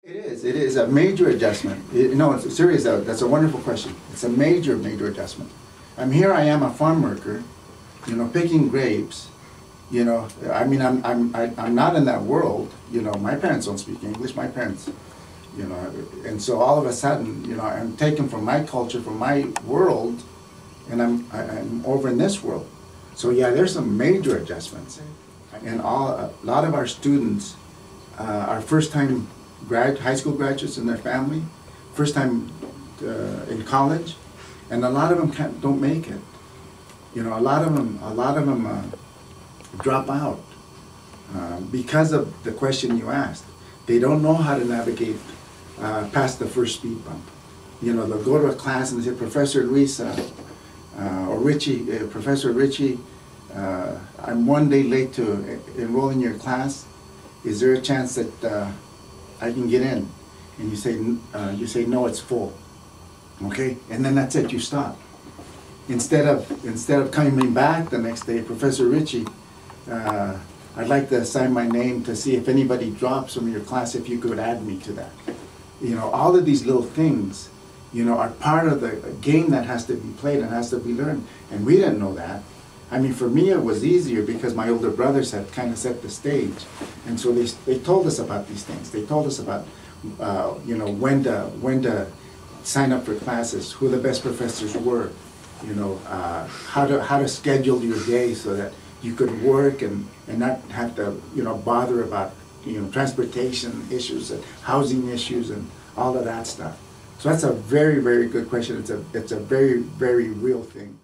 It is a major adjustment. No, it's serious. That's a wonderful question. It's a major, major adjustment. Here I am, a farm worker, picking grapes. I'm not in that world. My parents don't speak English. My parents, and so all of a sudden, I'm taken from my culture, from my world, and I'm over in this world. So yeah, there's some major adjustments, and a lot of our students are first-time high school graduates in their family, first time in college, and a lot of them don't make it. A lot of them drop out because of the question you asked. They don't know how to navigate past the first speed bump. They'll go to a class and they say, Professor Luis or Richie, Professor Richie, I'm one day late to enroll in your class. Is there a chance that I can get in? And you say no, it's full. Okay, and then that's it. You stop. Instead of coming back the next day, Professor Richie, I'd like to assign my name to see if anybody drops from your class. If you could add me to that. All of these little things, are part of the game that has to be played and has to be learned. And we didn't know that. For me it was easier because my older brothers had kind of set the stage, and so they told us about these things. They told us about when to sign up for classes, who the best professors were, how to schedule your day so that you could work and not have to bother about transportation issues and housing issues and all of that stuff. So that's a very, very good question. It's a very, very real thing.